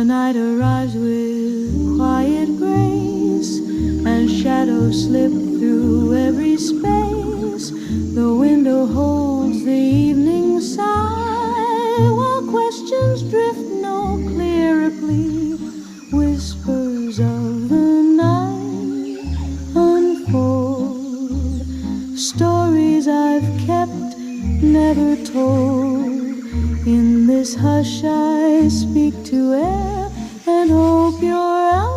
night arrives with quiet grace, and shadows slip through every space. The window holds the evening sigh, while questions drift no clearer plea. Whispers of the night unfold, stories I've kept, never told. In this hush I speak to air and hope you're out.